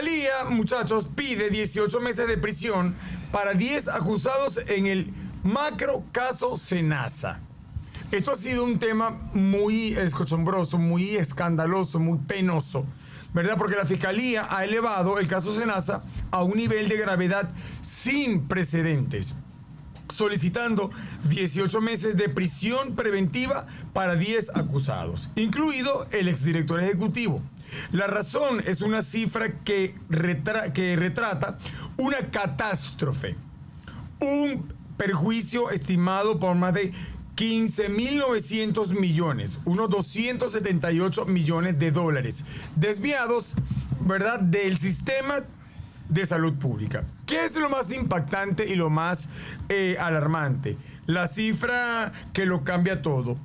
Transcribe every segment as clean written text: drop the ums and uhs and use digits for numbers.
fiscalía, muchachos, pide 18 meses de prisión para 10 acusados en el macro caso Senasa. Esto ha sido un tema muy escochombroso, muy escandaloso, muy penoso, ¿verdad? Porque la fiscalía ha elevado el caso Senasa a un nivel de gravedad sin precedentes, solicitando 18 meses de prisión preventiva para 10 acusados, incluido el exdirector ejecutivo. La razón es una cifra que retrata una catástrofe, un perjuicio estimado por más de 15.900 millones, unos 278 millones de dólares, desviados, ¿verdad?, del sistema de salud pública. ¿Qué es lo más impactante y lo más alarmante? La cifra que lo cambia todo.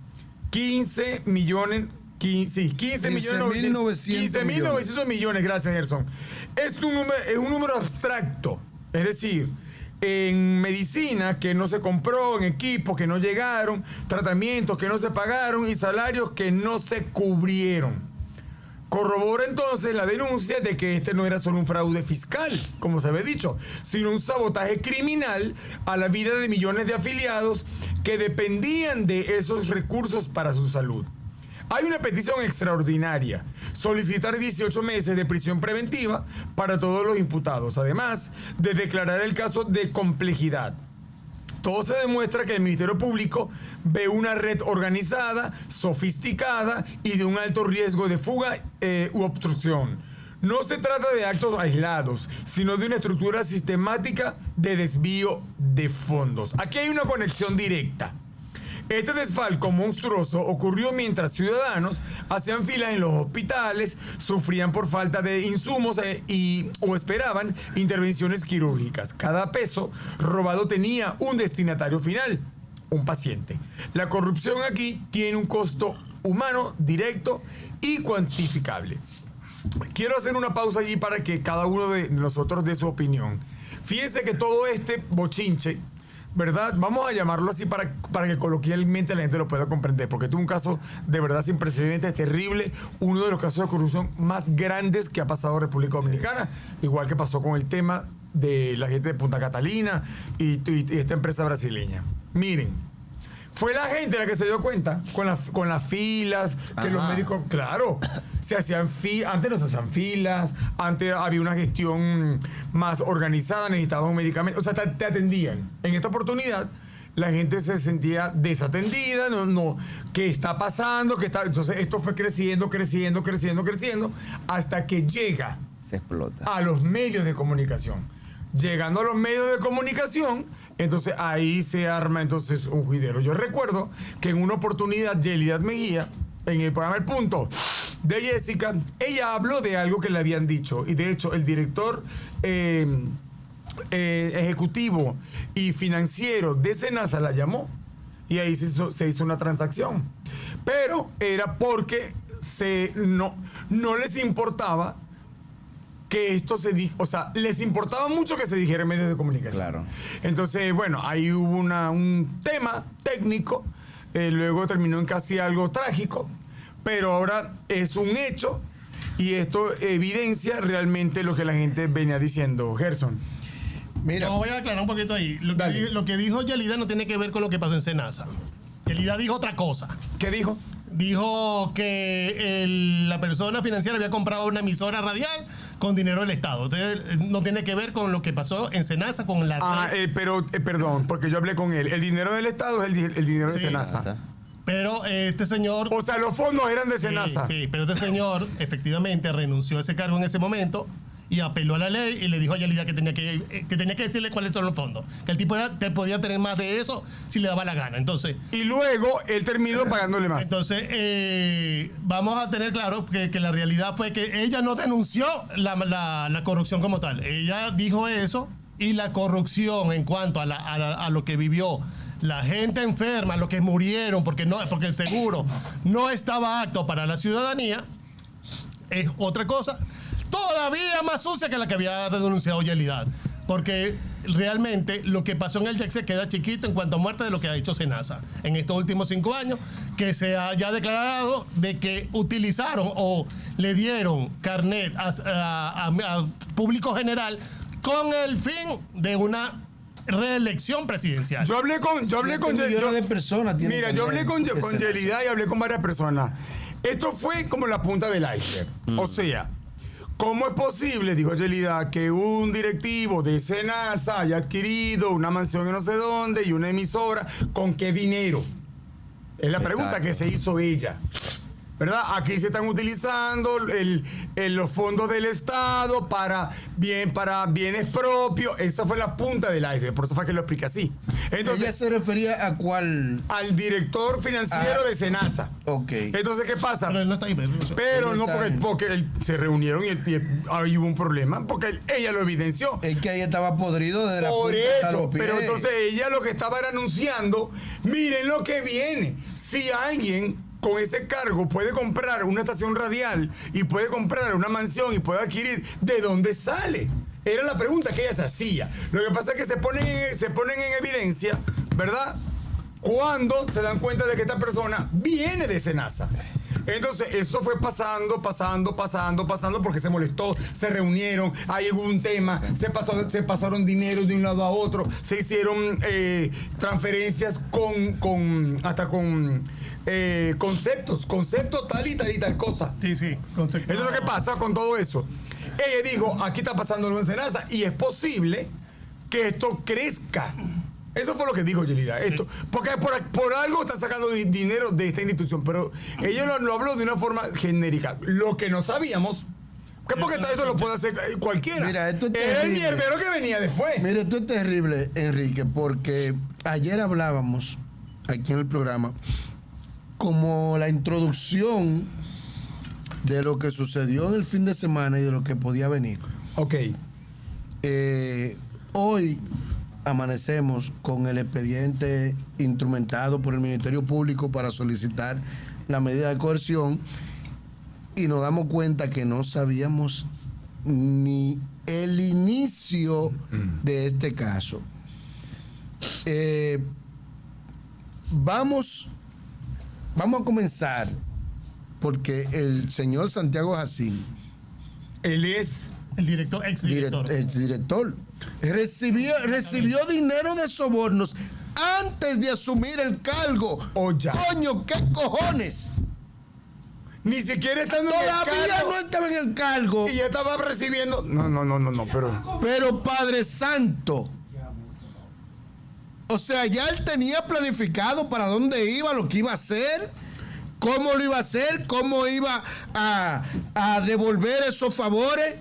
15 millones... 15.900 millones, gracias, Gerson. Es un número abstracto, es decir, en medicina que no se compró, en equipos que no llegaron, tratamientos que no se pagaron y salarios que no se cubrieron. Corrobora entonces la denuncia de que este no era solo un fraude fiscal, como se había dicho, sino un sabotaje criminal a la vida de millones de afiliados que dependían de esos recursos para su salud. Hay una petición extraordinaria: solicitar 18 meses de prisión preventiva para todos los imputados, además de declarar el caso de complejidad. Todo se demuestra que el Ministerio Público ve una red organizada, sofisticada y de un alto riesgo de fuga u obstrucción. No se trata de actos aislados, sino de una estructura sistemática de desvío de fondos. Aquí hay una conexión directa. Este desfalco monstruoso ocurrió mientras ciudadanos hacían filas en los hospitales, sufrían por falta de insumos o esperaban intervenciones quirúrgicas. Cada peso robado tenía un destinatario final, un paciente. La corrupción aquí tiene un costo humano directo y cuantificable. Quiero hacer una pausa allí para que cada uno de nosotros dé su opinión. Fíjense que todo este bochinche, ¿verdad? Vamos a llamarlo así para que coloquialmente la gente lo pueda comprender, porque tuvo un caso de verdad sin precedentes, terrible, uno de los casos de corrupción más grandes que ha pasado en República Dominicana, igual que pasó con el tema de la gente de Punta Catalina y esta empresa brasileña. Miren, fue la gente la que se dio cuenta con las filas, que los médicos, claro, se hacían antes no se hacían filas, antes había una gestión más organizada, necesitaban un medicamento, o sea, te atendían. En esta oportunidad, la gente se sentía desatendida, ¿qué está pasando? Entonces, esto fue creciendo, hasta que llega, se explota, a los medios de comunicación. Llegando a los medios de comunicación, entonces ahí se arma entonces un juidero. Yo recuerdo que en una oportunidad Yelida Mejía, en el programa El Punto de Jessica, ella habló de algo que le habían dicho, y de hecho el director ejecutivo y financiero de Senasa la llamó y ahí se hizo una transacción, pero era porque no les importaba que esto se dijo, o sea, les importaba mucho que se dijera en medios de comunicación. Claro. Entonces, bueno, ahí hubo un tema técnico, luego terminó en casi algo trágico, pero ahora es un hecho y esto evidencia realmente lo que la gente venía diciendo. Gerson. Mira. No, voy a aclarar un poquito ahí. Lo que dijo Yelida no tiene que ver con lo que pasó en Senasa. Yelida dijo otra cosa. ¿Qué dijo? Dijo que la persona financiera había comprado una emisora radial con dinero del Estado. Entonces, no tiene que ver con lo que pasó en Senasa con la... perdón, porque yo hablé con él. El dinero del Estado es el dinero de Senasa. Pero este señor... O sea, los fondos eran de Senasa. Sí, pero este señor efectivamente renunció a ese cargo en ese momento y apeló a la ley y le dijo a Yelida que tenía que decirle cuáles son los fondos. Que el tipo podía tener más de eso si le daba la gana. Entonces... Y luego él terminó pagándole más. Entonces, vamos a tener claro que la realidad fue que ella no denunció la corrupción como tal. Ella dijo eso y la corrupción en cuanto a lo que vivió la gente enferma, los que murieron porque el seguro no estaba apto para la ciudadanía, es otra cosa todavía más sucia que la que había denunciado Yelida. Porque realmente lo que pasó en el JEC se queda chiquito en cuanto a muerte de lo que ha hecho Senasa en estos últimos 5 años, que se haya declarado de que utilizaron o le dieron carnet a público general con el fin de una reelección presidencial. Yo hablé con millones de personas tienen Mira, yo hablé con Yelida y hablé con varias personas. Esto fue como la punta del iceberg. O sea, ¿cómo es posible, dijo Yelida, que un directivo de Senasa haya adquirido una mansión en no sé dónde y una emisora? ¿Con qué dinero? Es la pregunta que se hizo ella. ¿Verdad? Aquí se están utilizando los fondos del Estado para bienes propios. Esa fue la punta del iceberg. Por eso fue que lo expliqué así. Entonces, ¿ella se refería a cuál? Al director financiero de Senasa. Ok. Entonces, ¿qué pasa? Pero él no está ahí. Pero Él no está ahí. porque se reunieron y ahí hubo un problema. Porque ella lo evidenció. Es que ahí estaba podrido desde la Por punta hasta eso, los pies. pero entonces ella lo que estaba era anunciando, miren lo que viene. Si alguien con ese cargo puede comprar una estación radial y puede comprar una mansión y puede adquirir, ¿de dónde sale? Era la pregunta que ella se hacía. Lo que pasa es que se ponen en evidencia, ¿verdad? Cuando se dan cuenta de que esta persona viene de Senasa. Entonces, eso fue pasando, porque se molestó, se reunieron, ahí hubo un tema, se pasaron dinero de un lado a otro, se hicieron transferencias hasta con conceptos tal y tal cosa. Sí, concepto. Entonces, ¿qué pasa con todo eso? Ella dijo, aquí está pasando algo en Senasa y es posible que esto crezca. Eso fue lo que dijo Yelida. Esto, porque por algo está sacando dinero de esta institución, pero ella lo habló de una forma genérica. Lo que no sabíamos, que porque esto lo puede hacer cualquiera. Mira, esto es era el terrible. mierdero que venía después. Mira, esto es terrible, Enrique, porque ayer hablábamos aquí en el programa como la introducción de lo que sucedió en el fin de semana y de lo que podía venir. Ok. Hoy amanecemos con el expediente instrumentado por el Ministerio Público para solicitar la medida de coerción y nos damos cuenta que no sabíamos ni el inicio de este caso. Vamos a comenzar porque el señor Santiago Jacín, Él es El director, exdirector, recibió dinero de sobornos antes de asumir el cargo. Oya. Coño, ¿qué cojones? ni siquiera estando en el Todavía cargo, no estaba en el cargo. y ya estaba recibiendo. No, pero. Pero Padre Santo. O sea, ya él tenía planificado para dónde iba, lo que iba a hacer, cómo lo iba a hacer, cómo iba a devolver esos favores.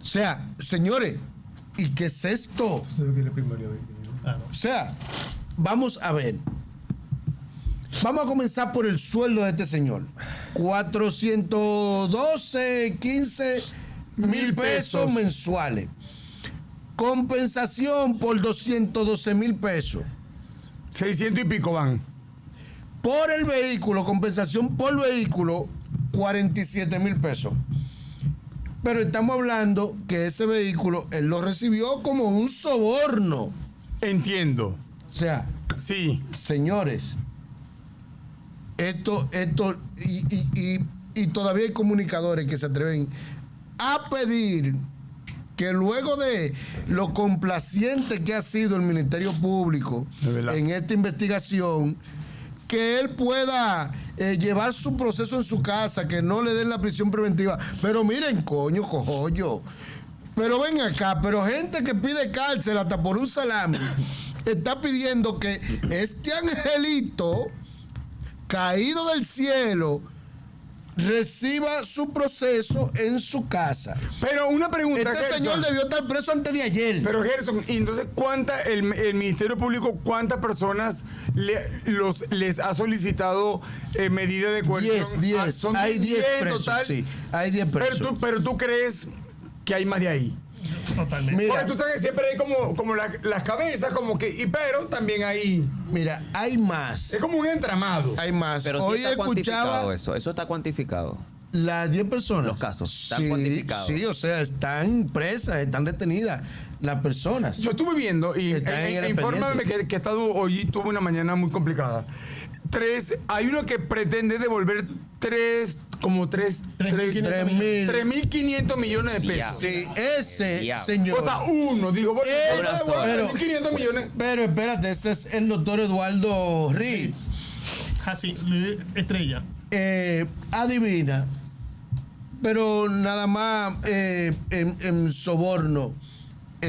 O sea, señores, ¿y qué es esto? O sea, vamos a ver. Vamos a comenzar por el sueldo de este señor. 15 mil pesos mensuales. Compensación por 212 mil pesos. 600 y pico van. Por el vehículo, compensación por vehículo, 47 mil pesos. Pero estamos hablando que ese vehículo él lo recibió como un soborno. Entiendo. O sea, Sí. señores, y todavía hay comunicadores que se atreven a pedir que luego de lo complaciente que ha sido el Ministerio Público De verdad. en esta investigación, que él pueda llevar su proceso en su casa, que no le den la prisión preventiva. Pero miren, coño, cojollo. Pero ven acá, pero gente que pide cárcel hasta por un salami está pidiendo que este angelito caído del cielo reciba su proceso en su casa. Pero una pregunta. Este Gerson. señor debió estar preso antes de ayer. Pero Gerson, y entonces, el Ministerio Público, cuántas personas les ha solicitado medida de coerción? 10. Son Hay 10 presos. total. Sí, hay 10 presos. Pero tú crees que hay más de ahí. Totalmente. Mira. Porque tú sabes que siempre hay como las cabezas, como que. Pero también hay. Mira, hay más. Es como un entramado. Hay más. Pero sí Hoy está cuantificado escuchaba eso. Eso está cuantificado. las 10 personas. Los casos están Sí, cuantificados. sí, o sea, están presas, están detenidas las personas. Yo estuve viendo y Está en el infórmame que he estado hoy, tuve una mañana muy complicada. Hay uno que pretende devolver como 3.500 millones de pesos. Sí, ese Diablo. señor. O sea, uno, digo, bueno, pero- 3.500 millones. Pero espérate, ese es el doctor Eduardo Reed. Así, Estrella. Adivina, pero nada más en soborno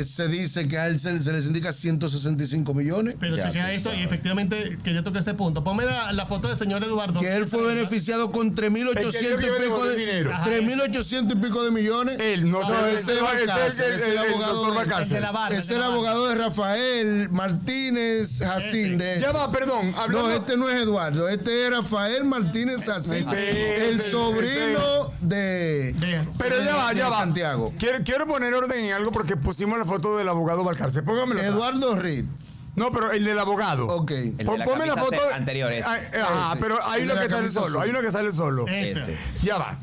se dice que a él se les indica 165 millones. Pero Ya, chequea tú esto y sabes. efectivamente que yo toqué ese punto. Ponme la foto del señor Eduardo. Que él fue beneficiado con 3.800 y pico de dinero. Ajá, 3.800 y pico de millones. Él, no, ese es Balcácer, ese es el abogado doctor de- El Balcácer. de la barra. Es el abogado de Rafael Martínez Jacín. Ya va, perdón. Hablando, No, este no es Eduardo, este es Rafael Martínez Jacín, Ese- el ese- sobrino de pero ya va, de ya va. Santiago. Quiero poner orden en algo porque pusimos la foto del abogado Balcácer. Póngamelo. Eduardo Reed. No, pero el del abogado. Ok. El de la Ponme la camisa foto anterior ese. Ajá, Ese. pero hay El uno de la que sale camisa solo. azul. Hay uno que sale solo. Ese. Ya va.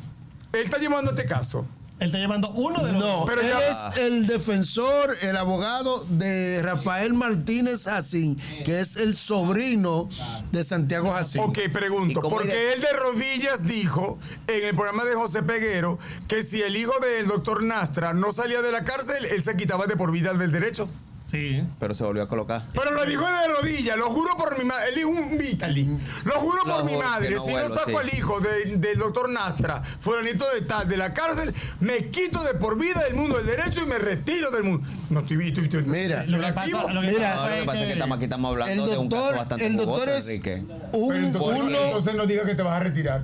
Él está llevando este caso. Él está llevando uno de los No, dos. Pero él ya- es el defensor, el abogado de Rafael Martínez Jacín, que es el sobrino de Santiago Jacín. Ok, ¿Y pregunto. cómo Porque él de rodillas dijo en el programa de José Peguero que si el hijo del doctor Nastra no salía de la cárcel, él se quitaba de por vida del derecho. Sí. Pero se volvió a colocar. Pero lo dijo de rodillas, lo juro por mi madre. Él dijo un Vitali. Lo juro Lo por mi juro madre. que no Si vuelvo, no saco sí. al hijo del doctor Nastra, fulanito de tal, de la cárcel, me quito de por vida del mundo del derecho y me retiro del mundo. No, estoy Mira, Lo que pasa, lo que Mira, pasa No, lo fue que pasa es que aquí estamos el hablando de un caso doctor, bastante el jugoso, doctor es Enrique. uno. no diga que te vas a retirar.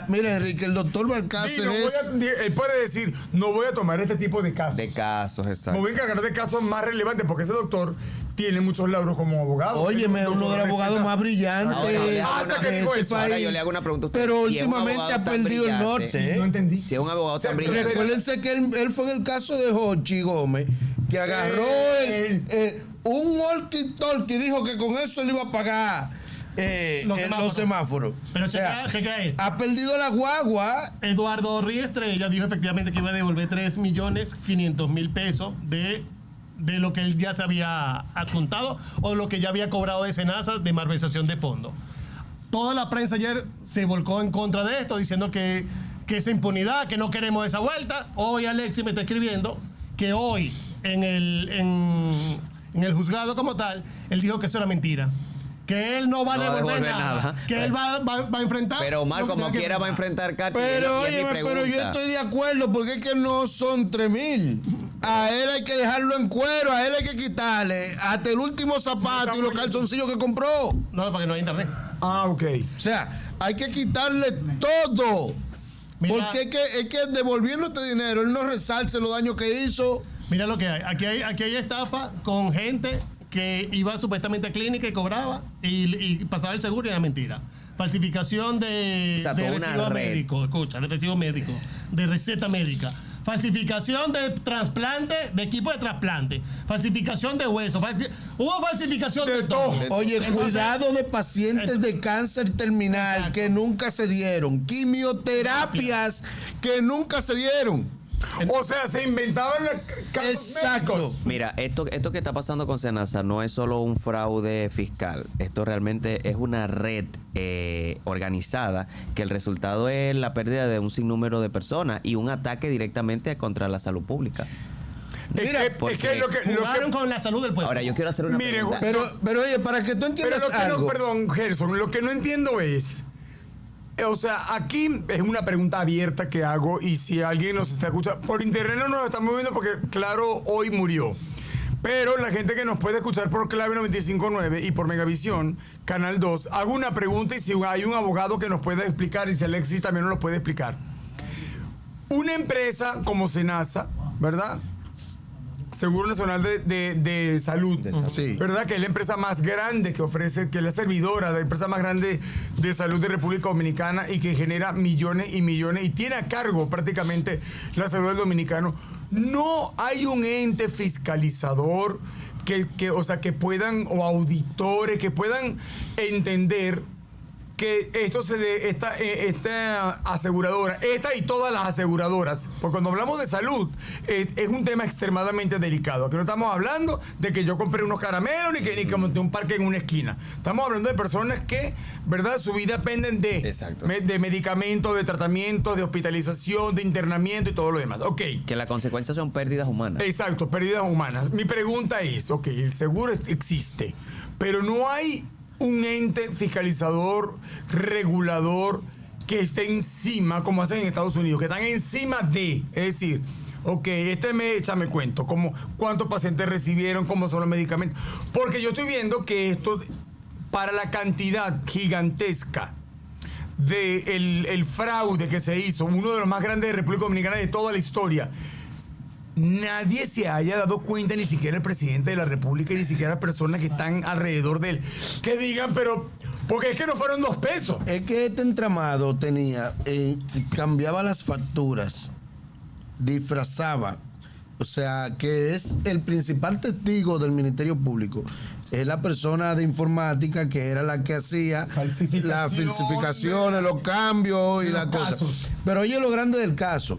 Mira, Enrique, el doctor Sí, Balcácer no voy es. él puede decir, no voy a tomar este tipo de casos. De casos, Me exacto. voy a encargar de casos más relevantes porque ese doctor tiene muchos lauros como abogado. Óyeme, Es un uno de los doctor abogados respetado. más brillantes Ahora yo le hago Hasta una- que dijo eso. Ahora país. yo le hago una pregunta a usted. Pero Si es un últimamente abogado ha tan perdido el brillante, norte. No entendí. Si es un abogado tan Pero- brillante. Recuérdense que él fue en el caso de Jochi Gómez, que agarró un walkie-talkie y dijo que con eso él iba a pagar los semáforos. Pero O sea, chequea esto. ha perdido la guagua. Eduardo Riestre, ella dijo efectivamente que iba a devolver 3.500.000 pesos de lo que él ya se había adjuntado o lo que ya había cobrado de Senasa de malversación de fondos. Toda la prensa ayer se volcó en contra de esto, diciendo que esa impunidad, que no queremos esa vuelta. Hoy Alexis me está escribiendo que hoy en el juzgado como tal, él dijo que eso era mentira. Que él no va a No va a devolver devolver nada. nada. Que él va a enfrentar. Pero Omar, lo que como tenga que quiera, va a enfrentar. enfrentar cárcel. Pero, Y es mi óyeme, pero yo pregunta. estoy de acuerdo, porque es que no son 3.000. A él hay que dejarlo en cuero, a él hay que quitarle hasta el último zapato y los calzoncillos que compró. No, para que no haya internet. Ah, ok. O sea, hay que quitarle todo. Mira- Porque es que devolviendo este dinero, él no resalce los daños que hizo. Mira lo que hay. Aquí hay estafa con gente que iba supuestamente a clínica y cobraba y pasaba el seguro y era mentira. Falsificación de, O sea, de toda una recibo red. médico, escucha, de recibo médico, de receta médica. Falsificación de trasplante, de equipo de trasplante. Falsificación de hueso. Hubo falsificación de, De todo. todo. Oye, Entonces, cuidado de pacientes de cáncer terminal Exacto. que nunca se dieron. Quimioterapias que nunca se dieron. O sea, se inventaban los casos Exacto. médicos. Mira, esto que está pasando con Senasa no es solo un fraude fiscal. Esto realmente es una red organizada que el resultado es la pérdida de un sinnúmero de personas y un ataque directamente contra la salud pública. Mira, Es que lo que Jugaron con la salud del pueblo. Ahora, yo quiero hacer una Miren, pregunta. Pero oye, para que tú Pero entiendas lo que algo. no, perdón, Gerson, lo que no entiendo es, o sea, aquí es una pregunta abierta que hago y si alguien nos está escuchando, por internet no nos estamos viendo porque Claro hoy murió. Pero la gente que nos puede escuchar por Clave 95.9 y por Megavisión, Canal 2, hago una pregunta y si hay un abogado que nos pueda explicar y si Alexis también nos lo puede explicar. Una empresa como Senasa, ¿verdad? Seguro Nacional de Salud, Sí. ¿verdad? Que es la empresa más grande que ofrece, que es la servidora, la empresa más grande de salud de República Dominicana y que genera millones y millones y tiene a cargo prácticamente la salud del dominicano. No hay un ente fiscalizador o sea, que puedan, o auditores, que puedan entender que esta aseguradora, esta y todas las aseguradoras, porque cuando hablamos de salud, es un tema extremadamente delicado. Aquí no estamos hablando de que yo compré unos caramelos ni que monté un parque en una esquina. Estamos hablando de personas que, ¿verdad? Su vida dependen de medicamentos, de tratamientos, de hospitalización, de internamiento y todo lo demás. Ok. Que las consecuencias son pérdidas humanas. Exacto, pérdidas humanas. Mi pregunta es, ok, el seguro existe, pero no hay un ente fiscalizador, regulador, que esté encima, como hacen en Estados Unidos, que están encima de, es decir, ok, este mes échame cuento, como cuántos pacientes recibieron, cómo son los medicamentos, porque yo estoy viendo que esto, para la cantidad gigantesca de el fraude que se hizo, uno de los más grandes de República Dominicana de toda la historia, nadie se haya dado cuenta, ni siquiera el presidente de la República, ni siquiera las personas que están alrededor de él, que digan, pero, porque es que no fueron 2 pesos. Es que este entramado tenía, cambiaba las facturas, disfrazaba, o sea, que es el principal testigo del Ministerio Público. Es la persona de informática que era la que hacía las falsificaciones, los cambios y las cosas. Pero oye lo grande del caso.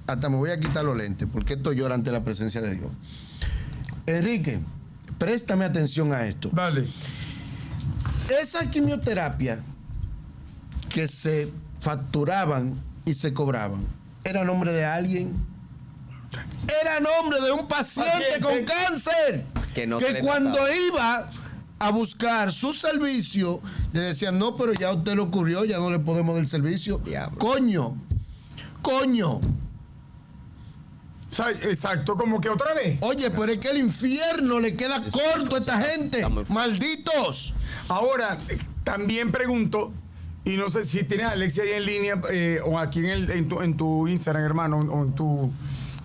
Hasta me voy a quitar los lentes, porque estoy llorando ante la presencia de Dios. Enrique, préstame atención a esto. Vale. Esa quimioterapia que se facturaban y se cobraban, ¿era nombre de alguien? Era nombre de un paciente con cáncer. Que cuando iba a buscar su servicio, le decían, no, pero ya usted lo ocurrió, ya no le podemos dar el servicio. Diablo. Coño. Exacto, como que otra vez. Oye, pero es que el infierno le queda corto a esta gente. ¡Malditos! Ahora, también pregunto, y no sé si tienes a Alexia ahí en línea, o aquí en tu Instagram, hermano, o en tu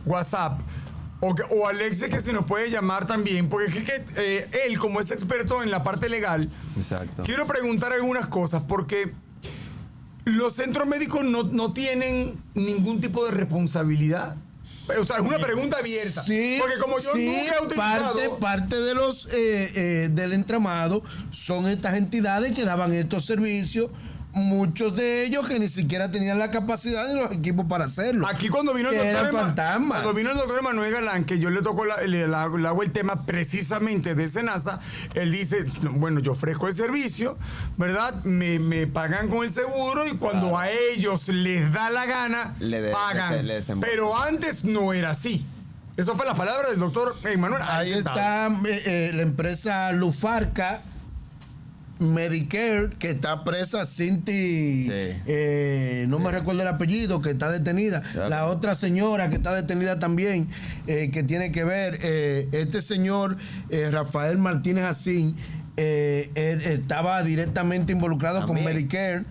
WhatsApp, o Alexia, que se nos puede llamar también, porque es que él, como es experto en la parte legal, exacto, quiero preguntar algunas cosas, porque los centros médicos no tienen ningún tipo de responsabilidad. O sea, es una pregunta abierta. Sí, porque como yo nunca he utilizado... parte de los del entramado son estas entidades que daban estos servicios, muchos de ellos que ni siquiera tenían la capacidad ni los equipos para hacerlo. Aquí cuando vino el doctor Emanuel Galán, que yo le tocó le hago el tema precisamente de Senasa, él dice, bueno, yo ofrezco el servicio, ¿verdad? Me pagan con el seguro y cuando a ellos les da la gana, pagan. Pero antes no era así. Eso fue la palabra del doctor Emanuel. Ahí está la empresa Lufarca Medicare, que está presa, Cinti, no me recuerdo el apellido, que está detenida. Claro. La otra señora que está detenida también, que tiene que ver, este señor, Rafael Martínez Asín, estaba directamente involucrado con Medicare,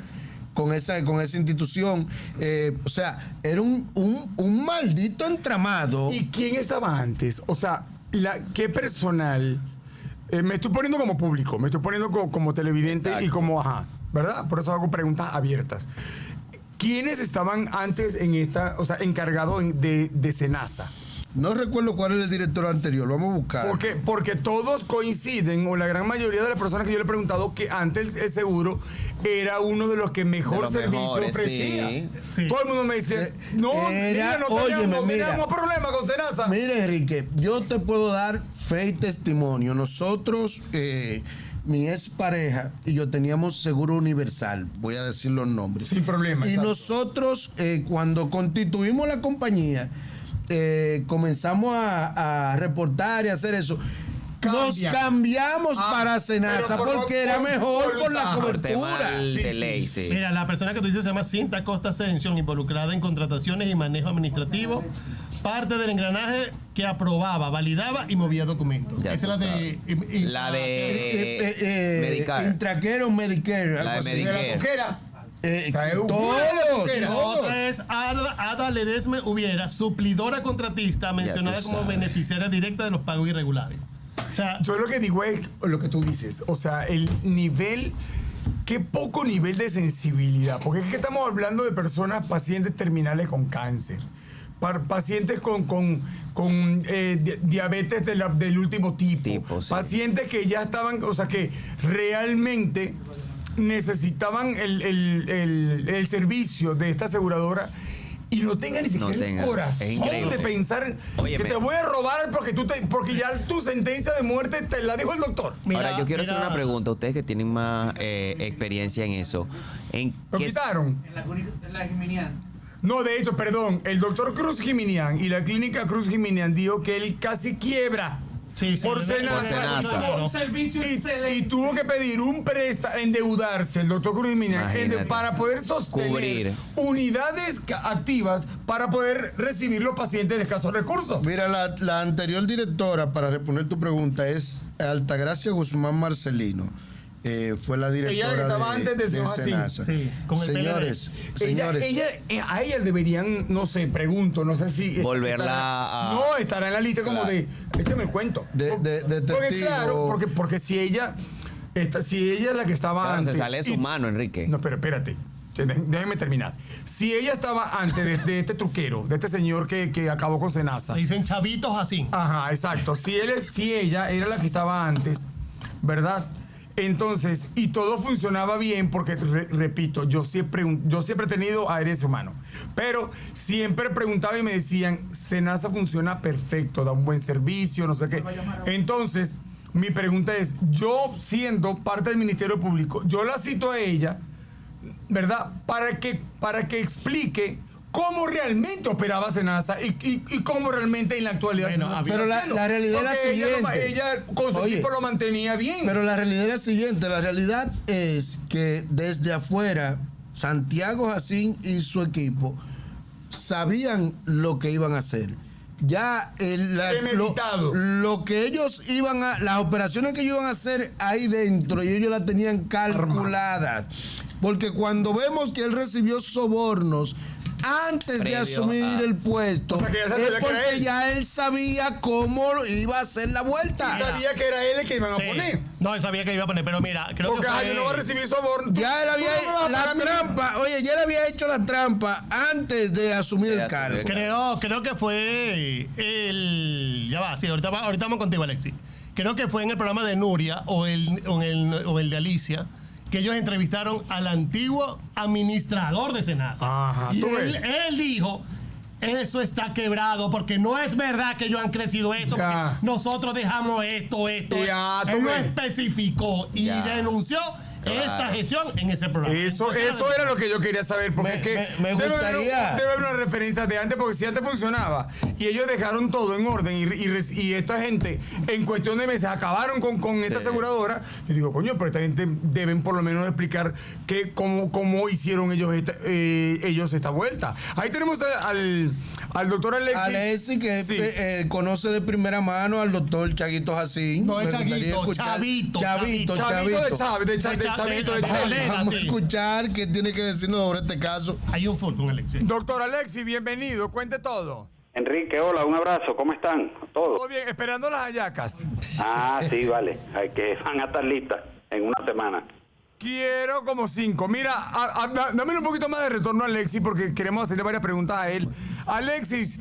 con esa institución. O sea, era un maldito entramado. ¿Y quién estaba antes? O sea, ¿qué personal? Me estoy poniendo como público, me estoy poniendo como televidente. Exacto. Y como, ¿verdad? Por eso hago preguntas abiertas. ¿Quiénes estaban antes en esta, o sea, encargados de Senasa? No recuerdo cuál era el director anterior, lo vamos a buscar. Porque todos coinciden, o la gran mayoría de las personas que yo le he preguntado, que antes el seguro era uno de los que mejor servicio ofrecía. Sí. Todo el mundo me dice, no teníamos problema con Senasa. Mire, Enrique, yo te puedo dar fe y testimonio. Nosotros, mi ex pareja y yo teníamos seguro universal, voy a decir los nombres. Sin problema. Y exacto. Nosotros, cuando constituimos la compañía, comenzamos a reportar y hacer eso. Nos cambiamos para Senasa porque era mejor por la cobertura. De ley, sí. Mira, la persona que tú dices se llama Cinta Costa Ascension, involucrada en contrataciones y manejo administrativo, parte del engranaje que aprobaba, validaba y movía documentos. Ya esa es la de Medicare. Intraquero, Medicare. La de Medicare. Otra es Ada Ledesme Hubiera, suplidora contratista mencionada como beneficiaria directa de los pagos irregulares. O sea, yo lo que digo es lo que tú dices, o sea, el nivel, qué poco nivel de sensibilidad, porque es que estamos hablando de personas, pacientes terminales con cáncer, pacientes con diabetes del último tipo, sí. Pacientes que ya estaban, o sea, que realmente necesitaban el servicio de esta aseguradora y no tengan ni siquiera el corazón de pensar que te voy a robar porque ya tu sentencia de muerte te la dijo el doctor. Ahora, yo quiero hacer una pregunta. Ustedes que tienen más experiencia en eso. ¿Lo quitaron? En la Jiminián. No, de hecho, perdón, el doctor Cruz Jiminián y la clínica Cruz Jiminián dijo que él casi quiebra. Sí, Por Senasa. Un servicio excelente. Y tuvo que pedir un préstamo, endeudarse el doctor Cruz Jiminián para poder sostener unidades activas para poder recibir los pacientes de escasos recursos. Mira, la anterior directora, para responder tu pregunta, es Altagracia Guzmán Marcelino. Fue la directora ella que estaba antes de Senasa. Sí, con el Señores, a ella deberían, no sé, pregunto, no sé si volverla estará en la lista como de, échame el cuento. De porque testigo. claro, porque si ella es la que estaba antes. Se sale de su mano, Enrique. No, pero espérate. Déjenme terminar. Si ella estaba antes de este truquero, de este señor que acabó con Senasa. Le dicen chavitos así. Ajá, exacto. Si ella era la que estaba antes, ¿verdad? Entonces, y todo funcionaba bien porque, repito, yo siempre he tenido adherencia humano, pero siempre preguntaba y me decían, Senasa funciona perfecto, da un buen servicio, no sé qué. Entonces, mi pregunta es, yo siendo parte del Ministerio Público, yo la cito a ella, ¿verdad? Para que explique cómo realmente operaba Senasa y cómo realmente en la actualidad pero la realidad es la siguiente. Ella con su equipo lo mantenía bien. Pero la realidad es la siguiente. La realidad es que desde afuera, Santiago Jacín y su equipo sabían lo que iban a hacer. Ya lo que ellos iban a, las operaciones que ellos iban a hacer ahí dentro, y ellos las tenían calculadas. Porque cuando vemos que él recibió sobornos antes de asumir el puesto, o sea, que es porque ya él sabía cómo iba a hacer la vuelta. Y sabía que era él el que iban a poner. No, él sabía que iba a poner, pero mira, creo porque que yo no voy a recibir soborno. Ya él había la trampa, ya él había hecho la trampa antes de asumir el cargo. Creo que fue ya va, sí, ahorita vamos contigo, Alexis. Creo que fue en el programa de Nuria o el de Alicia, que ellos entrevistaron al antiguo administrador de Senasa. Ajá, y él dijo, eso está quebrado porque no es verdad que ellos han crecido esto, porque nosotros dejamos esto. Él lo especificó y denunció esta gestión en ese programa. Eso era lo que yo quería saber, porque me gustaría. debe haber una referencia de antes, porque si antes funcionaba y ellos dejaron todo en orden y esta gente en cuestión de meses acabaron con esta aseguradora, yo digo, coño, pero esta gente deben por lo menos explicar cómo hicieron ellos esta vuelta. Ahí tenemos al doctor Alexis. Alexis, que conoce de primera mano al doctor Chaguito Jacín. No es Chaguito, Chavito. Chavito. Vamos a escuchar qué tiene que decirnos sobre este caso. Hay un full con Alexis. Doctor Alexis, bienvenido, cuente todo. Enrique, hola, un abrazo, ¿cómo están? ¿Todos? Todo bien, esperando las hallacas. Sí, vale, hay que van a estar listas en una semana. Quiero como 5. Mira, dame un poquito más de retorno a Alexis porque queremos hacerle varias preguntas a él. Alexis,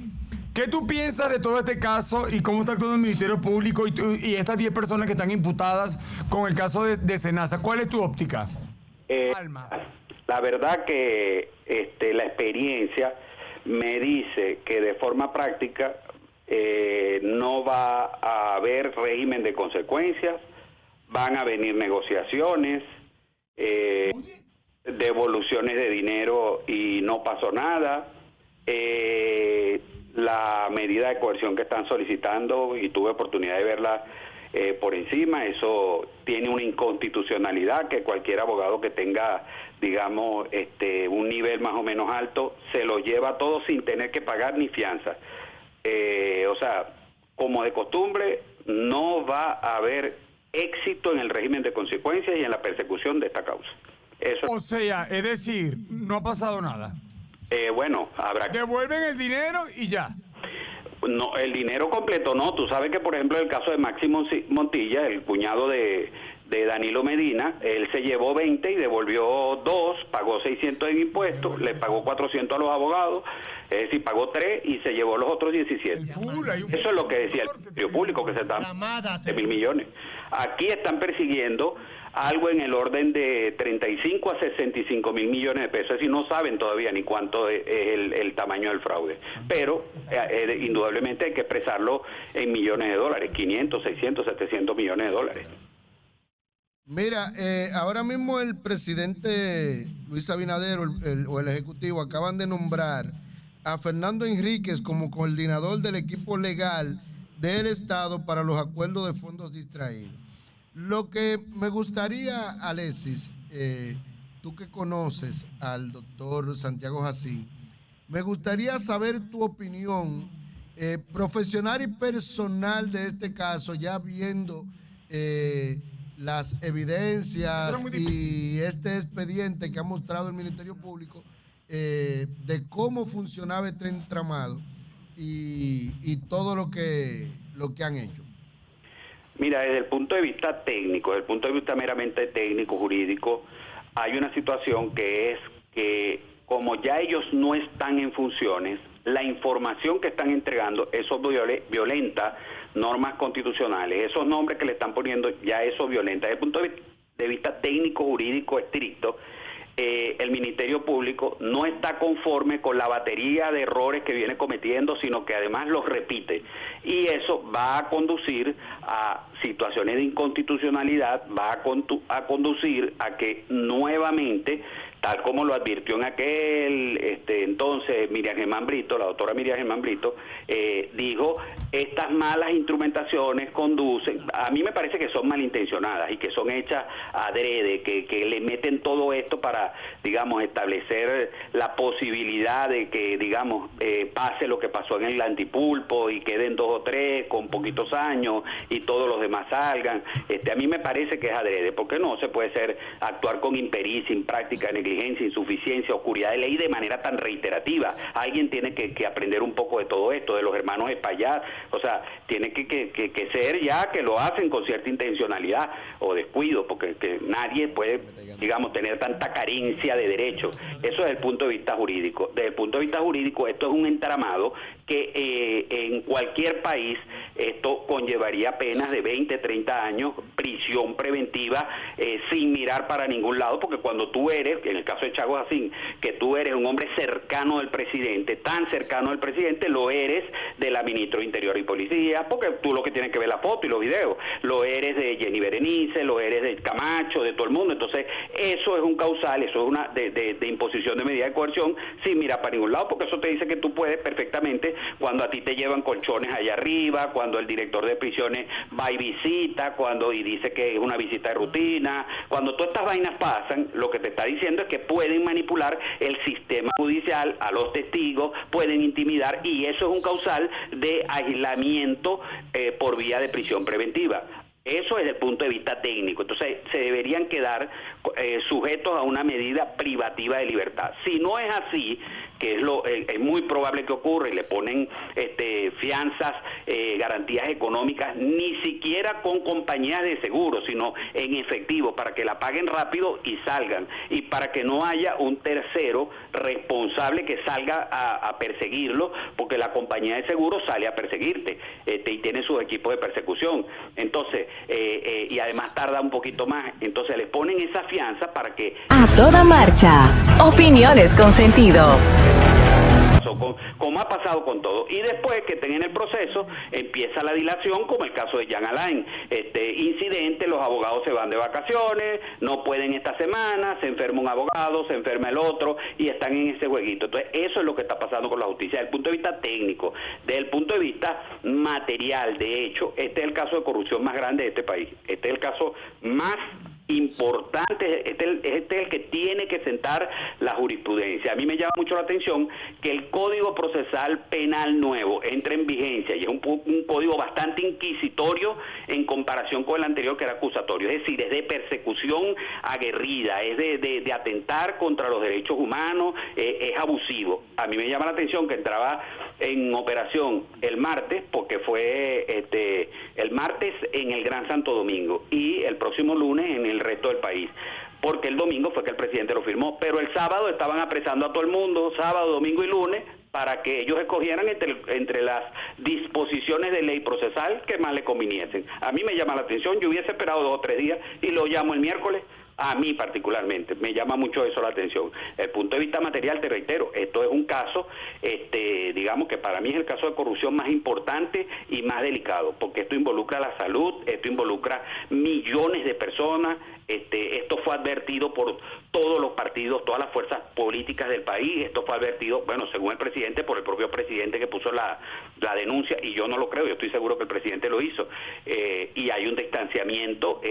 ¿qué tú piensas de todo este caso y cómo está actuando el Ministerio Público y estas 10 personas que están imputadas con el caso de Senasa? ¿Cuál es tu óptica? Alma. La verdad que la experiencia me dice que de forma práctica no va a haber régimen de consecuencias, van a venir negociaciones, devoluciones de dinero y no pasó nada. La medida de coerción que están solicitando, y tuve oportunidad de verla por encima, eso tiene una inconstitucionalidad que cualquier abogado que tenga, digamos, un nivel más o menos alto, se lo lleva todo sin tener que pagar ni fianza. O sea, como de costumbre, no va a haber éxito en el régimen de consecuencias y en la persecución de esta causa. Eso. O sea, es decir, no ha pasado nada. Bueno, habrá que... Devuelven el dinero y ya. No, el dinero completo no. Tú sabes que, por ejemplo, el caso de Máximo Montilla, el cuñado de de Danilo Medina, él se llevó 20 y devolvió 2, pagó 600 en impuestos, le pagó 400 a los abogados, es decir, pagó 3 y se llevó los otros 17. Eso es lo que decía el Ministerio Público, que se están de 1.000 millones. Aquí están persiguiendo algo en el orden de 35 a 65 mil millones de pesos, es decir, no saben todavía ni cuánto es el tamaño del fraude, pero indudablemente hay que expresarlo en millones de dólares, 500, 600, 700 millones de dólares. Mira, ahora mismo el presidente Luis Abinader o el Ejecutivo acaban de nombrar a Fernando Enríquez como coordinador del equipo legal del Estado para los acuerdos de fondos distraídos. Lo que me gustaría, Alexis, tú que conoces al doctor Santiago Jacín, me gustaría saber tu opinión profesional y personal de este caso, ya viendo las evidencias y este expediente que ha mostrado el Ministerio Público de cómo funcionaba este entramado y todo lo que han hecho. Mira, desde el punto de vista técnico, desde el punto de vista meramente técnico, jurídico, hay una situación que es que como ya ellos no están en funciones, la información que están entregando, eso violenta normas constitucionales, esos nombres que le están poniendo, ya eso violenta. Desde el punto de vista técnico, jurídico, estricto, el Ministerio Público no está conforme con la batería de errores que viene cometiendo, sino que además los repite. Y eso va a conducir a situaciones de inconstitucionalidad, va a conducir a que nuevamente, tal como lo advirtió en aquel entonces Miriam Germán Brito, la doctora Miriam Germán Brito, dijo, estas malas instrumentaciones conducen, a mí me parece que son malintencionadas y que son hechas adrede, que le meten todo esto para, digamos, establecer la posibilidad de que, digamos, pase lo que pasó en el antipulpo y queden 2 o 3 con poquitos años y todos los demás salgan. A mí me parece que es adrede, porque no se puede actuar con impericia, impráctica, negligencia, insuficiencia, oscuridad de ley de manera tan reiterativa. Alguien tiene que aprender un poco de todo esto, de los hermanos Espaillat, o sea, tiene que ser ya que lo hacen con cierta intencionalidad o descuido, porque que nadie puede, digamos, tener tanta carencia de derechos. Eso desde el punto de vista jurídico. Desde el punto de vista jurídico, esto es un entramado que en cualquier país esto conllevaría penas de 20, 30 años, prisión preventiva, sin mirar para ningún lado, porque cuando tú eres, en el caso de Chago Jacín, que tú eres un hombre cercano del presidente, tan cercano del presidente, lo eres de la ministra de Interior y Policía, porque tú lo que tienes que ver la foto y los videos, lo eres de Jenny Berenice, lo eres de Camacho, de todo el mundo. Entonces, eso es un causal, eso es una de imposición de medida de coerción sin mirar para ningún lado, porque eso te dice que tú puedes perfectamente, cuando a ti te llevan colchones allá arriba, cuando el director de prisiones va y visita, y dice que es una visita de rutina, cuando todas estas vainas pasan, lo que te está diciendo es que pueden manipular el sistema judicial, a los testigos, pueden intimidar, y eso es un causal de aislamiento por vía de prisión preventiva. Eso desde el punto de vista técnico. Entonces, se deberían quedar sujetos a una medida privativa de libertad. Si no es así, que es muy probable que ocurra, y le ponen fianzas, garantías económicas, ni siquiera con compañías de seguro, sino en efectivo, para que la paguen rápido y salgan, y para que no haya un tercero responsable que salga a perseguirlo, porque la compañía de seguro sale a perseguirte y tiene sus equipos de persecución. Entonces, y además tarda un poquito más, entonces les ponen esa fianza para que... A toda marcha, opiniones con sentido. Como ha pasado con todo, y después que estén en el proceso empieza la dilación, como el caso de Jean Alain. Incidente, los abogados se van de vacaciones, no pueden esta semana, se enferma un abogado, se enferma el otro, y están en ese jueguito. Entonces, eso es lo que está pasando con la justicia desde el punto de vista técnico. Desde el punto de vista material, de hecho, este es el caso de corrupción más grande de este país, este es el caso más importantes, este es el que tiene que sentar la jurisprudencia. A mí me llama mucho la atención que el Código Procesal Penal nuevo entre en vigencia y es un código bastante inquisitorio en comparación con el anterior que era acusatorio, es decir, es de persecución aguerrida, es de atentar contra los derechos humanos, es abusivo. A mí me llama la atención que entraba en operación el martes, porque fue el martes en el Gran Santo Domingo y el próximo lunes en el resto del país, porque el domingo fue que el presidente lo firmó, pero el sábado estaban apresando a todo el mundo, sábado, domingo y lunes, para que ellos escogieran entre las disposiciones de ley procesal que más le conviniesen. A mí me llama la atención, yo hubiese esperado 2 o 3 días y lo llamo el miércoles. A mí particularmente, me llama mucho eso la atención. Desde el punto de vista material, te reitero, esto es un caso, digamos que para mí es el caso de corrupción más importante y más delicado, porque esto involucra la salud, esto involucra millones de personas, esto fue advertido por todos los partidos, todas las fuerzas políticas del país, esto fue advertido, bueno, según el presidente, por el propio presidente que puso la denuncia, y yo no lo creo, yo estoy seguro que el presidente lo hizo, y hay un distanciamiento,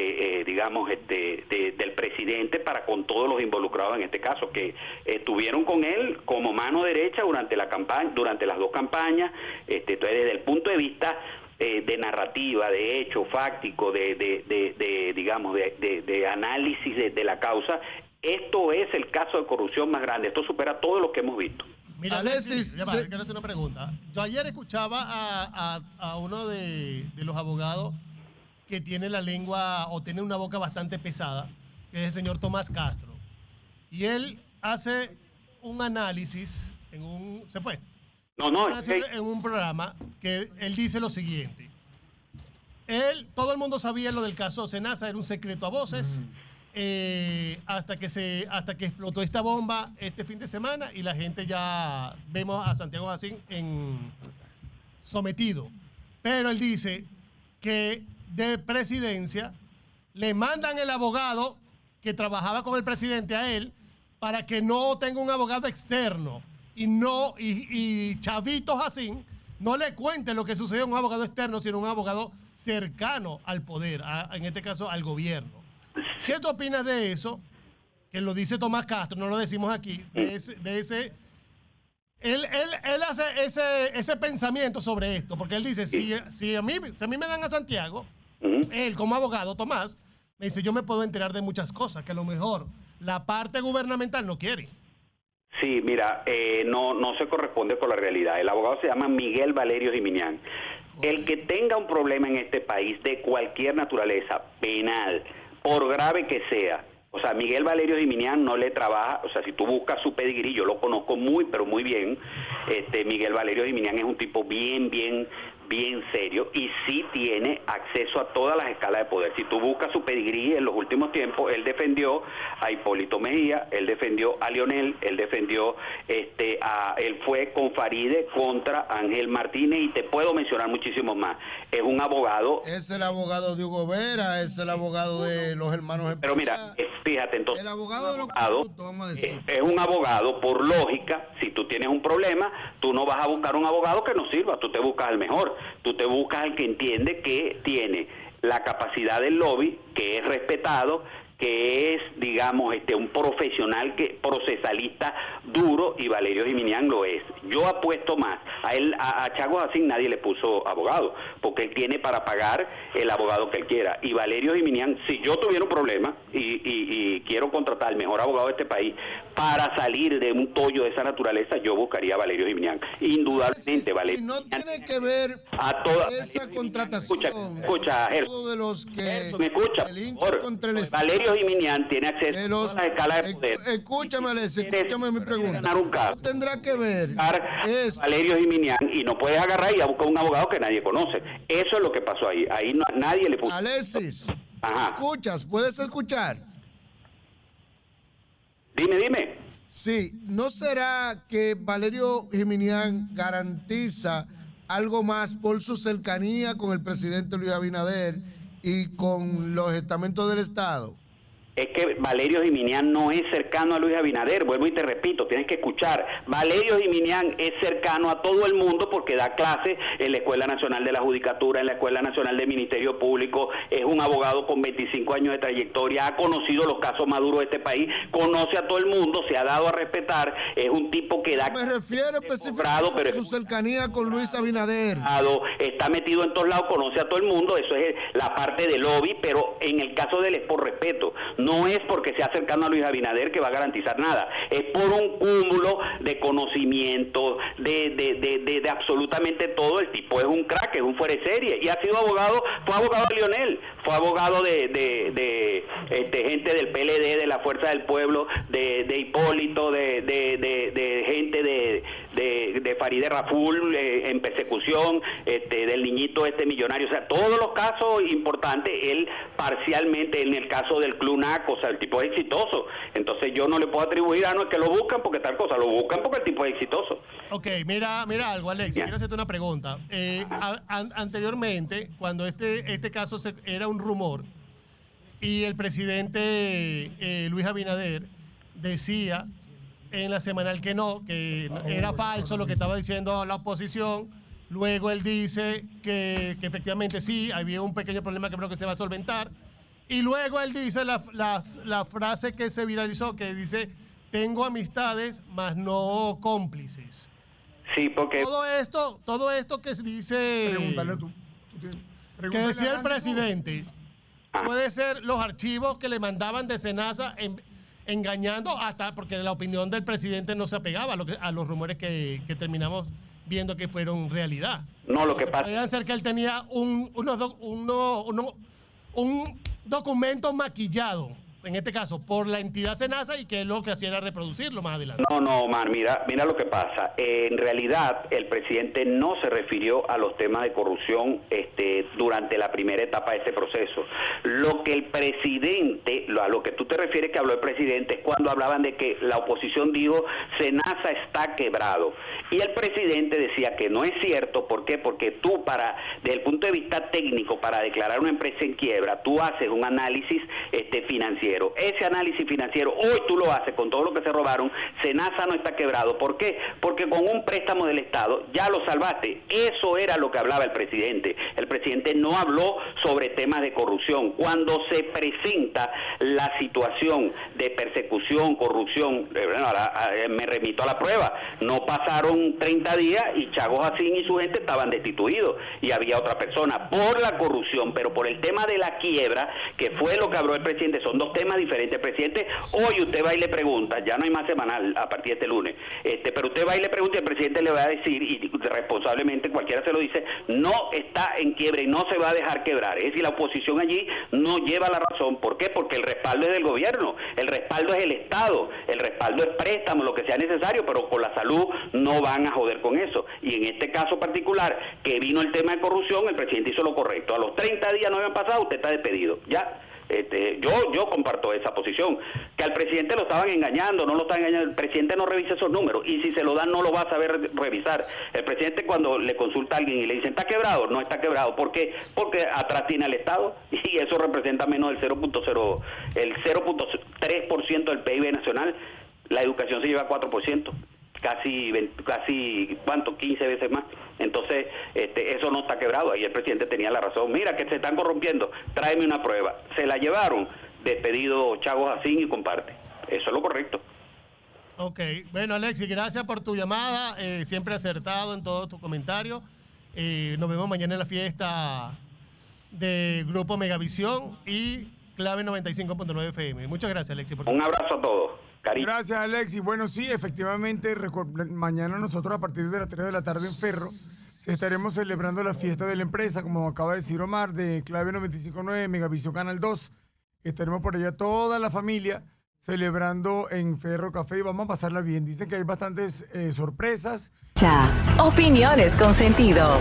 digamos, del presidente para con todos los involucrados en este caso, que estuvieron con él como mano derecha durante la campaña, durante las 2 campañas. Entonces, desde el punto de vista de narrativa, de hecho fáctico, digamos, de análisis de la causa, esto es el caso de corrupción más grande, esto supera todo lo que hemos visto. Mira, Alexis, quiero hacer una pregunta. Yo ayer escuchaba a uno de los abogados que tiene la lengua o tiene una boca bastante pesada, que es el señor Tomás Castro. Y él hace un análisis en un... ¿Se fue? En un programa que él dice lo siguiente. Todo el mundo sabía lo del caso Senasa, era un secreto a voces, hasta que explotó esta bomba este fin de semana y la gente ya vemos a Santiago Jacín sometido. Pero él dice que de presidencia le mandan el abogado que trabajaba con el presidente a él para que no tenga un abogado externo y Chavito Jacín no le cuente lo que sucedió a un abogado externo, sino un abogado cercano al poder, en este caso al gobierno. ¿Qué tú opinas de eso? Que lo dice Tomás Castro, no lo decimos aquí, él hace ese pensamiento sobre esto, porque él dice, si a mí me dan a Santiago, él como abogado, Tomás, me dice, yo me puedo enterar de muchas cosas que a lo mejor la parte gubernamental no quiere. Sí, mira, no se corresponde con la realidad. El abogado se llama Miguel Valerio Giminián. El que tenga un problema en este país de cualquier naturaleza, penal, por grave que sea, o sea, Miguel Valerio Giminián no le trabaja, o sea, si tú buscas su pedigrí, yo lo conozco pero muy bien, Miguel Valerio Giminián es un tipo bien serio y sí tiene acceso a todas las escalas de poder. Si tú buscas su pedigrí en los últimos tiempos, él defendió a Hipólito Mejía, él defendió a Lionel, él defendió, él fue con Faride contra Ángel Martínez y te puedo mencionar muchísimos más. Es un abogado... Es el abogado de Hugo Vera, es el abogado de los hermanos... Pero mira, fíjate, entonces... El abogado de los corruptos, vamos a decir. Es un abogado, por lógica, si tú tienes un problema, tú no vas a buscar un abogado que no sirva, tú te buscas al mejor. Tú te buscas al que entiende que tiene la capacidad del lobby, que es respetado, que es, digamos, un profesional procesalista duro, y Valerio Giminián lo es. Yo apuesto más. A Chago Jacín nadie le puso abogado, porque él tiene para pagar el abogado que él quiera. Y Valerio Giminián, si yo tuviera un problema y quiero contratar al mejor abogado de este país para salir de un tollo de esa naturaleza, yo buscaría a Valerio Giminián. Indudablemente, Valerio. Y no tiene que ver esa contratación. Escucha, de los que me escucha, contra el Valerio Giminián tiene acceso a todas las escalas de poder. Escúchame, Alexis, escúchame mi pregunta. Ganar un caso. No tendrá que ver Valerio Giminián, y no puedes agarrar y a buscar un abogado que nadie conoce. Eso es lo que pasó ahí. Ahí nadie le puso. Alexis, Ajá. ¿escuchas? ¿Puedes escuchar? Dime. Sí, ¿no será que Valerio Giminián garantiza algo más por su cercanía con el presidente Luis Abinader y con los estamentos del Estado? es que Valerio Giminián no es cercano a Luis Abinader. Vuelvo y te repito, tienes que escuchar. Valerio Giminián es cercano a todo el mundo porque da clases en la Escuela Nacional de la Judicatura, en la Escuela Nacional del Ministerio Público, es un abogado con 25 años de trayectoria, ha conocido los casos maduros de este país, conoce a todo el mundo, se ha dado a respetar, es un tipo que da... Me refiero específicamente a su cercanía con Luis Abinader. Está metido en todos lados, conoce a todo el mundo, eso es la parte del lobby, pero en el caso de él es por respeto, no es porque sea cercano a Luis Abinader que va a garantizar nada, es por un cúmulo de conocimiento, de absolutamente todo. El tipo es un crack, es un fuera de serie, y ha sido abogado, fue abogado de Lionel, fue abogado de gente del PLD, de la Fuerza del Pueblo, de Hipólito, de gente de Farideh Raful en persecución, del niñito millonario, o sea, todos los casos importantes, él parcialmente en el caso del Club Naco, o sea, el tipo es exitoso, entonces yo no le puedo atribuir a no es que lo buscan porque tal cosa, lo buscan porque el tipo es exitoso. Ok, mira algo, Alex, quiero hacerte una pregunta. Anteriormente, cuando este caso era un rumor y el presidente Luis Abinader decía en la semanal que era falso lo que estaba diciendo la oposición, luego él dice que efectivamente sí, había un pequeño problema que creo que se va a solventar, y luego él dice la frase que se viralizó, que dice, tengo amistades, mas no cómplices. Sí, porque... Todo esto que se dice... Pregúntale tú. Que decía el presidente, puede ser los archivos que le mandaban de Senasa engañando hasta, porque la opinión del presidente no se apegaba a los rumores que terminamos viendo que fueron realidad. No, lo que pasa... Podría ser que él tenía un documento maquillado, en este caso, por la entidad Senasa, y que lo que hacía era reproducirlo más adelante. No, Omar, mira lo que pasa. En realidad, el presidente no se refirió a los temas de corrupción durante la primera etapa de este proceso. Lo que el presidente, a lo que tú te refieres que habló el presidente, es cuando hablaban de que la oposición dijo, Senasa está quebrado. Y el presidente decía que no es cierto. ¿Por qué? Porque tú, desde el punto de vista técnico, para declarar una empresa en quiebra, tú haces un análisis financiero. Ese análisis financiero, hoy tú lo haces con todo lo que se robaron, Senasa no está quebrado. ¿Por qué? Porque con un préstamo del Estado ya lo salvaste. Eso era lo que hablaba el presidente. El presidente no habló sobre temas de corrupción. Cuando se presenta la situación de persecución, corrupción, me remito a la prueba. No pasaron 30 días y Chago Jacín y su gente estaban destituidos y había otra persona por la corrupción, pero por el tema de la quiebra, que fue lo que habló el presidente, son dos temas diferentes. Presidente, hoy usted va y le pregunta, ya no hay más semanal a partir de este lunes, pero usted va y le pregunta y el presidente le va a decir, y responsablemente cualquiera se lo dice, no está en quiebra y no se va a dejar quebrar. Es decir, la oposición allí no lleva la razón. ¿Por qué? Porque el respaldo es del gobierno, el respaldo es el Estado, el respaldo es préstamo, lo que sea necesario, pero con la salud no van a joder con eso. Y en este caso particular, que vino el tema de corrupción, el presidente hizo lo correcto. A los 30 días no habían pasado, usted está despedido. Ya. Yo comparto esa posición, que al presidente lo estaban engañando, no lo estaban engañando, el presidente no revisa esos números, y si se lo dan no lo va a saber revisar. El presidente, cuando le consulta a alguien y le dicen, ¿está quebrado? No está quebrado. ¿Por qué? Porque atrás tiene al Estado, y eso representa menos del 0.3% del PIB nacional. La educación se lleva 4%. Casi ¿cuánto? 15 veces más. Entonces, eso no está quebrado. Ahí el presidente tenía la razón. Mira que se están corrompiendo, tráeme una prueba. Se la llevaron, despedido Chago Jacín y comparte. Eso es lo correcto. Ok, bueno, Alexis, gracias por tu llamada, siempre acertado en todo tu comentario. Nos vemos mañana en la fiesta de Grupo Megavisión y Clave 95.9 FM. Muchas gracias, Alexis. Un abrazo a todos. Cariño. Gracias, Alexis. Bueno, sí, efectivamente, mañana nosotros a partir de las 3 de la tarde en Ferro estaremos celebrando la fiesta de la empresa, como acaba de decir Omar, de Clave 95.9, Megavisión Canal 2. Estaremos por allá toda la familia celebrando en Ferro Café y vamos a pasarla bien. Dicen que hay bastantes sorpresas. Opiniones con sentido.